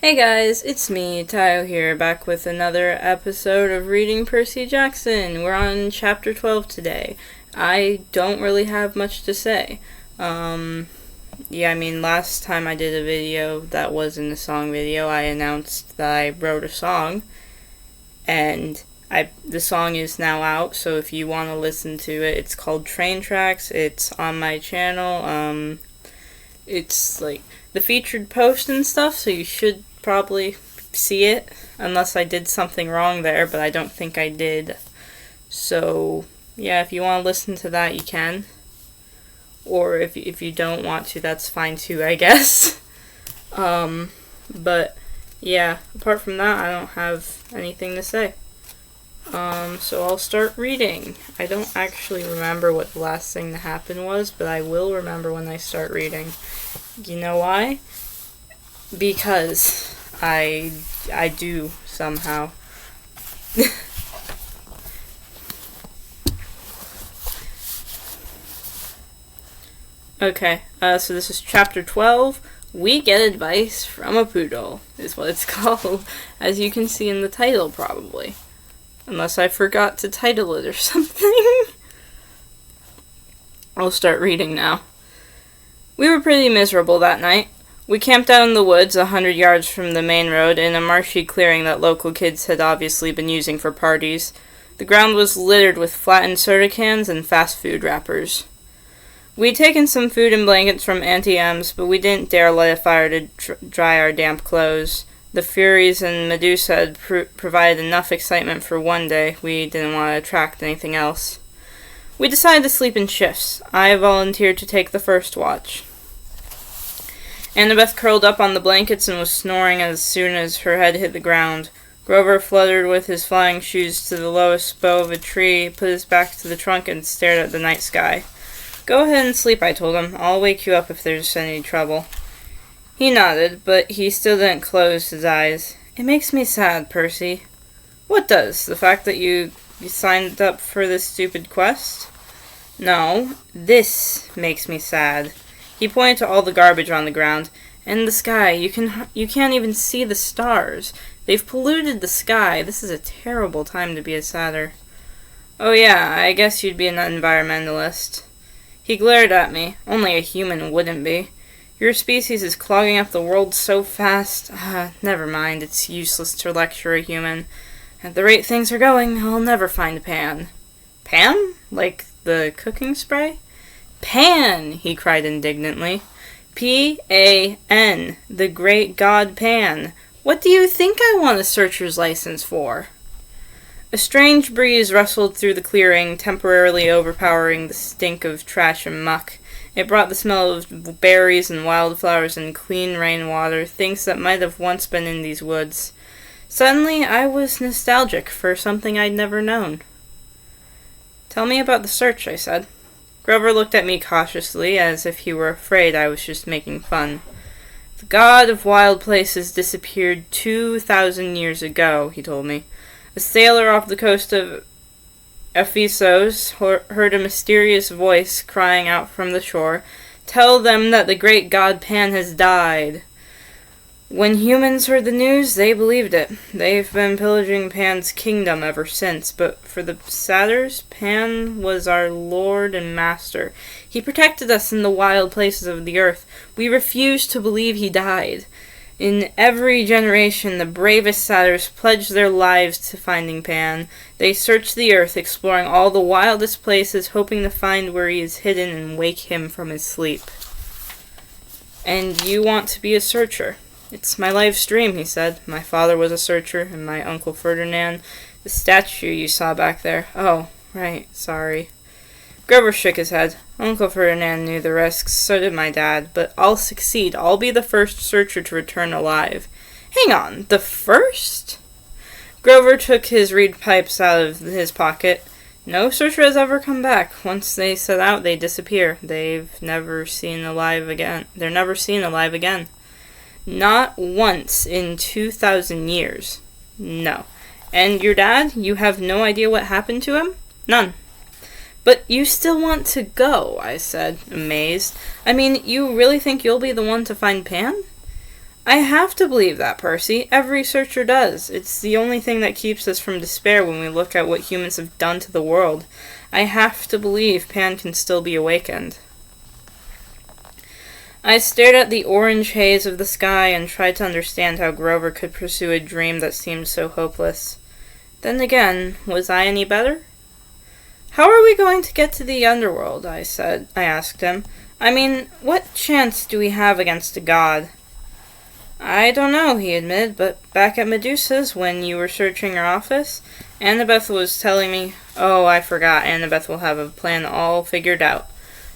Hey guys, it's me, Tayo here, back with another episode of Reading Percy Jackson. We're on chapter 12 today. I don't really have much to say. Last time I did a video that wasn't a song video, I announced that I wrote a song, and the song is now out, so if you want to listen to it, it's called Train Tracks. It's on my channel. It's like the featured post and stuff, so you should probably see it, unless I did something wrong there, but I don't think I did. So yeah, if you want to listen to that, you can, or if you don't want to, that's fine too, I guess. But yeah, apart from that, I don't have anything to say. So I'll start reading. I don't actually remember what the last thing that happened was, but I will remember when I start reading. You know why? Because I do somehow. Okay, so this is chapter 12. We get advice from a poodle, is what it's called, as you can see in the title, probably. Unless I forgot to title it or something. I'll start reading now. We were pretty miserable that night. We camped out in the woods 100 yards from the main road in a marshy clearing that local kids had obviously been using for parties. The ground was littered with flattened soda cans and fast food wrappers. We'd taken some food and blankets from Auntie M's, but we didn't dare light a fire to dry our damp clothes. The Furies and Medusa had provided enough excitement for one day. We didn't want to attract anything else. We decided to sleep in shifts. I volunteered to take the first watch. Annabeth curled up on the blankets and was snoring as soon as her head hit the ground. Grover fluttered with his flying shoes to the lowest bough of a tree, put his back to the trunk, and stared at the night sky. "Go ahead and sleep," I told him. "I'll wake you up if there's any trouble." He nodded, but he still didn't close his eyes. "It makes me sad, Percy." "What does? The fact that you signed up for this stupid quest?" "No, this makes me sad." He pointed to all the garbage on the ground. "And the sky, you can't even see the stars. They've polluted the sky. This is a terrible time to be a sadder." "Oh yeah, I guess you'd be an environmentalist." He glared at me. "Only a human wouldn't be. Your species is clogging up the world so fast. Never mind, it's useless to lecture a human. At the rate things are going, I'll never find Pan." "Pan? Like the cooking spray?" "Pan!" he cried indignantly. P-A-N, the great god Pan. What do you think I want a searcher's license for? A strange breeze rustled through the clearing, temporarily overpowering the stink of trash and muck. It brought the smell of berries and wildflowers and clean rainwater, things that might have once been in these woods. Suddenly, I was nostalgic for something I'd never known. "Tell me about the search," I said. Grover looked at me cautiously, as if he were afraid I was just making fun. "The god of wild places disappeared 2,000 years ago," he told me. "A sailor off the coast of Ephesus heard a mysterious voice crying out from the shore, 'Tell them that the great god Pan has died.' When humans heard the news, they believed it. They've been pillaging Pan's kingdom ever since, but for the satyrs, Pan was our lord and master. He protected us in the wild places of the earth. We refused to believe he died. In every generation, the bravest satyrs pledged their lives to finding Pan. They searched the earth, exploring all the wildest places, hoping to find where he is hidden and wake him from his sleep." "And you want to be a searcher?" "It's my life's dream," he said. "My father was a searcher, and my Uncle Ferdinand, the statue you saw back there." "Oh, right, sorry." Grover shook his head. "Uncle Ferdinand knew the risks, so did my dad, but I'll succeed. I'll be the first searcher to return alive." "Hang on, the first?" Grover took his reed pipes out of his pocket. "No searcher has ever come back. Once they set out, they disappear. They're never seen alive again. "Not once in 2,000 years. "No. And your dad? You have no idea what happened to him?" "None." "But you still want to go," I said, amazed. "I mean, you really think you'll be the one to find Pan?" I have to believe that, Percy. Every searcher does. It's the only thing that keeps us from despair when we look at what humans have done to the world. I have to believe Pan can still be awakened. I stared at the orange haze of the sky and tried to understand how Grover could pursue a dream that seemed so hopeless. Then again, was I any better? How are we going to get to the underworld? I asked him. I mean, what chance do we have against a god? I don't know, he admitted, but back at Medusa's, when you were searching her office, Annabeth was telling me, oh, I forgot, Annabeth will have a plan all figured out.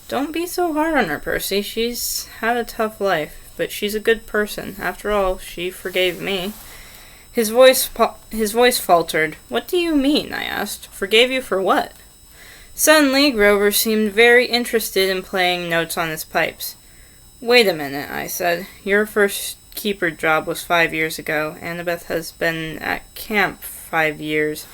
Don't be so hard on her, Percy. She's had a tough life, but she's a good person. After all, she forgave me. His voice faltered. What do you mean? I asked. Forgave you for what? Suddenly, Grover seemed very interested in playing notes on his pipes. Wait a minute, I said. Your first keeper job was 5 years ago. Annabeth has been at camp 5 years.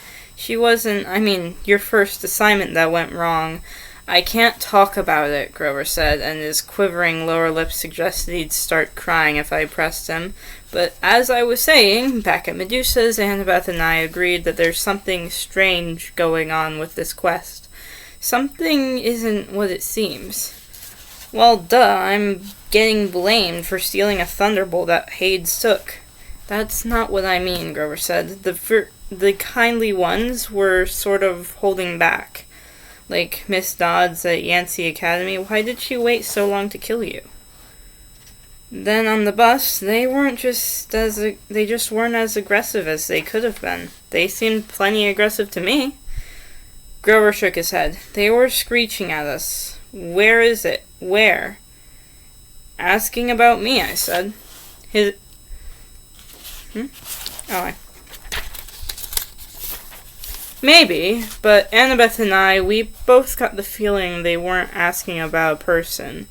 Your first assignment that went wrong. I can't talk about it, Grover said, and his quivering lower lip suggested he'd start crying if I pressed him. But as I was saying, back at Medusa's, Annabeth and I agreed that there's something strange going on with this quest. Something isn't what it seems. Well, duh, I'm getting blamed for stealing a thunderbolt that Hades took. That's not what I mean, Grover said. The kindly ones were sort of holding back. Like Miss Dodds at Yancey Academy, why did she wait so long to kill you? Then on the bus, they just weren't as aggressive as they could have been. They seemed plenty aggressive to me. Grover shook his head. They were screeching at us. Where is it? Where? Asking about me, I said. Maybe, but Annabeth and I, we both got the feeling they weren't asking about a person.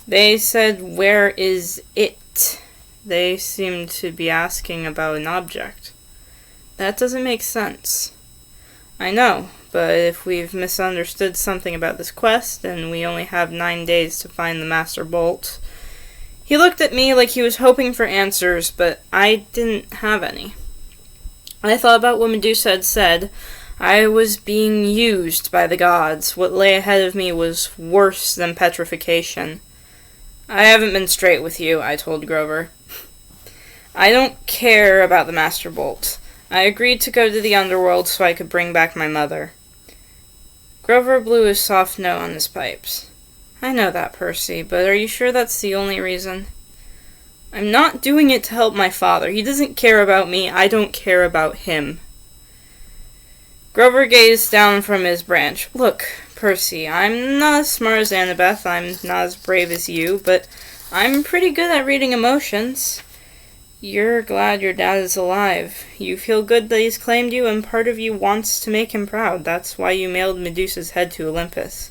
They said, where is it? They seemed to be asking about an object. That doesn't make sense. I know, but if we've misunderstood something about this quest, and we only have 9 days to find the Master Bolt. He looked at me like he was hoping for answers, but I didn't have any. I thought about what Medusa had said. I was being used by the gods. What lay ahead of me was worse than petrification. I haven't been straight with you, I told Grover. I don't care about the Master Bolt. I agreed to go to the underworld so I could bring back my mother. Grover blew his soft note on his pipes. I know that, Percy, but are you sure that's the only reason? I'm not doing it to help my father. He doesn't care about me. I don't care about him. Grover gazed down from his branch. Look, Percy, I'm not as smart as Annabeth. I'm not as brave as you, but I'm pretty good at reading emotions. You're glad your dad is alive. You feel good that he's claimed you, and part of you wants to make him proud. That's why you mailed Medusa's head to Olympus.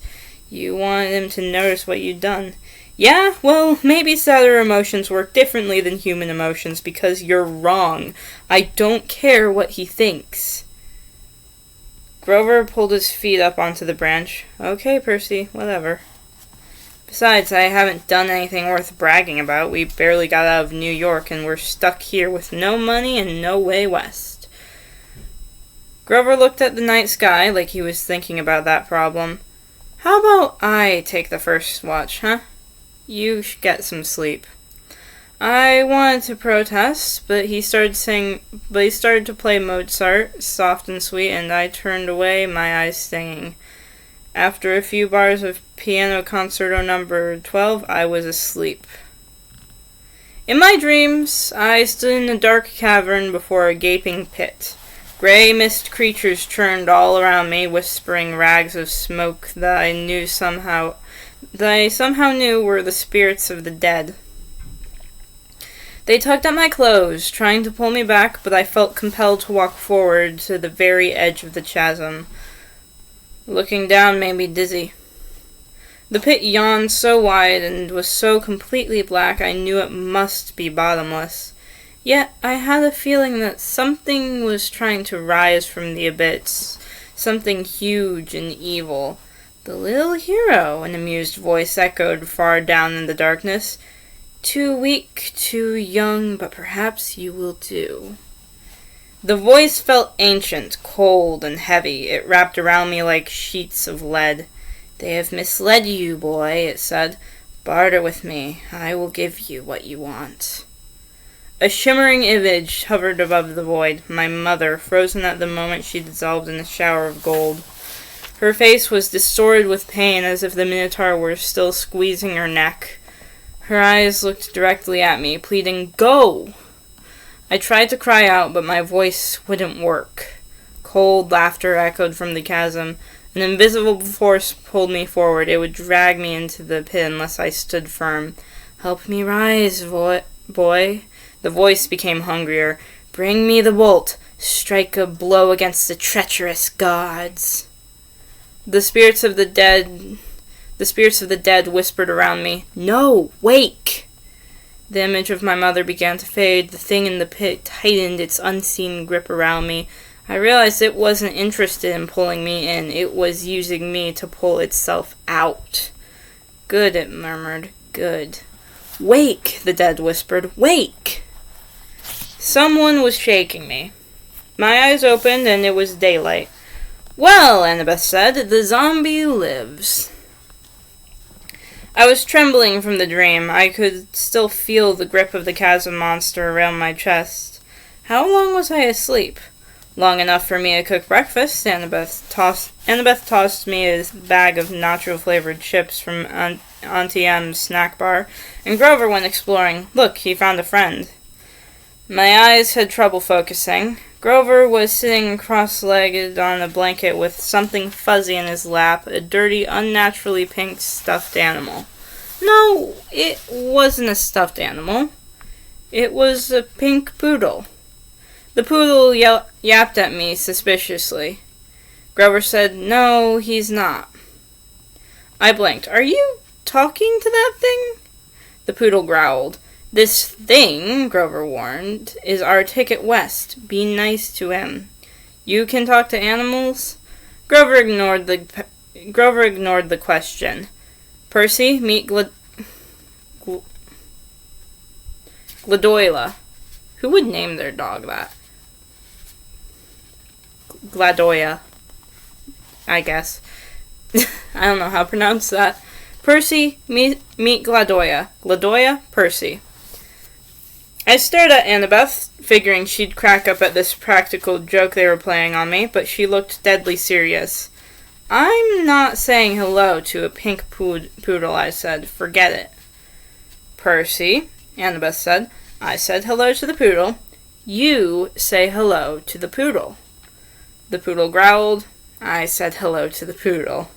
You wanted him to notice what you'd done. Yeah, well, maybe satyr emotions work differently than human emotions because you're wrong. I don't care what he thinks. Grover pulled his feet up onto the branch. Okay, Percy, whatever. Besides, I haven't done anything worth bragging about. We barely got out of New York and we're stuck here with no money and no way west. Grover looked at the night sky like he was thinking about that problem. How about I take the first watch, huh? You should get some sleep. I wanted to protest, but he started to play Mozart, soft and sweet, and I turned away, my eyes stinging. After a few bars of Piano Concerto No. 12, I was asleep. In my dreams, I stood in a dark cavern before a gaping pit. Gray mist creatures churned all around me, whispering rags of smoke that I somehow knew were the spirits of the dead. They tugged at my clothes, trying to pull me back, but I felt compelled to walk forward to the very edge of the chasm. Looking down made me dizzy. The pit yawned so wide and was so completely black I knew it must be bottomless. Yet I had a feeling that something was trying to rise from the abyss, something huge and evil. The little hero, an amused voice echoed far down in the darkness. Too weak, too young, but perhaps you will do. The voice felt ancient, cold, and heavy. It wrapped around me like sheets of lead. They have misled you, boy, it said. Barter with me. I will give you what you want. A shimmering image hovered above the void. My mother, frozen at the moment she dissolved in a shower of gold. Her face was distorted with pain, as if the Minotaur were still squeezing her neck. Her eyes looked directly at me, pleading, "Go!" I tried to cry out, but my voice wouldn't work. Cold laughter echoed from the chasm. An invisible force pulled me forward. It would drag me into the pit unless I stood firm. "Help me rise, boy." The voice became hungrier. "Bring me the bolt. Strike a blow against the treacherous gods." The spirits of the dead whispered around me, "No, wake!" The image of my mother began to fade. The thing in the pit tightened its unseen grip around me. I realized it wasn't interested in pulling me in. It was using me to pull itself out. "Good," it murmured. "Good." "Wake," the dead whispered. "Wake!" Someone was shaking me. My eyes opened, and it was daylight. "Well," Annabeth said, "the zombie lives." I was trembling from the dream. I could still feel the grip of the chasm monster around my chest. How long was I asleep? Long enough for me to cook breakfast. Annabeth tossed me a bag of nacho-flavored chips from Auntie M's snack bar, and Grover went exploring. Look, he found a friend. My eyes had trouble focusing. Grover was sitting cross-legged on a blanket with something fuzzy in his lap, a dirty, unnaturally pink stuffed animal. No, it wasn't a stuffed animal. It was a pink poodle. The poodle yapped at me suspiciously. Grover said, "No, he's not." I blinked. "Are you talking to that thing?" The poodle growled. "This thing," Grover warned, "is our ticket west. Be nice to him." "You can talk to animals?" Grover ignored the question. "Percy, meet Gladoila." Who would name their dog that? Gladoya, I guess. I don't know how to pronounce that. "Percy, meet Gladoya. Gladoya, Percy." I stared at Annabeth, figuring she'd crack up at this practical joke they were playing on me, but she looked deadly serious. "I'm not saying hello to a pink poodle," I said. "Forget it." "Percy," Annabeth said. I said hello to the poodle. "You say hello to the poodle." The poodle growled. I said hello to the poodle.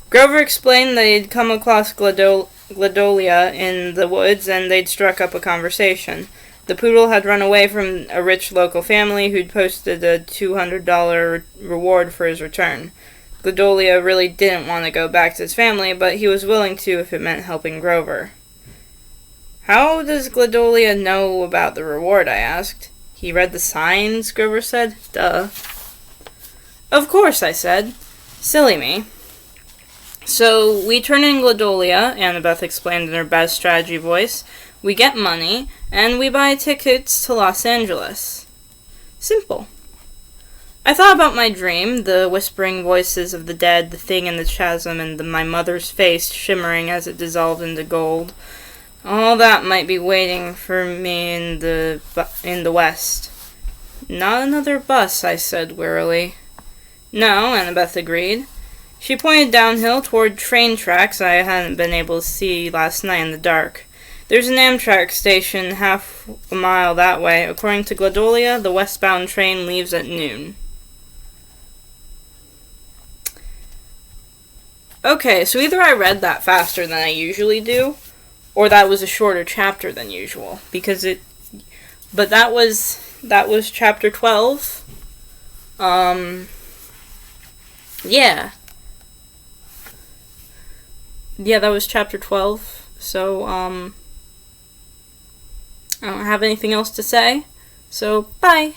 Grover explained they'd come across Gladolia in the woods, and they'd struck up a conversation. The poodle had run away from a rich local family who'd posted a $200 reward for his return. Gladolia really didn't want to go back to his family, but he was willing to if it meant helping Grover. "How does Gladolia know about the reward?" I asked. "He read the signs," Grover said. "Duh." "Of course," I said. Silly me. "So, we turn in Gladolia," Annabeth explained in her best strategy voice. "We get money, and we buy tickets to Los Angeles. Simple." I thought about my dream, the whispering voices of the dead, the thing in the chasm, and my mother's face shimmering as it dissolved into gold. All that might be waiting for me in the west. "Not another bus," I said wearily. "No," Annabeth agreed. She pointed downhill toward train tracks I hadn't been able to see last night in the dark. "There's an Amtrak station half a mile that way. According to Gladolia, the westbound train leaves at noon." Okay, so either I read that faster than I usually do, or that was a shorter chapter than usual, but that was chapter 12. Yeah, that was chapter 12. So, I don't have anything else to say. So, bye.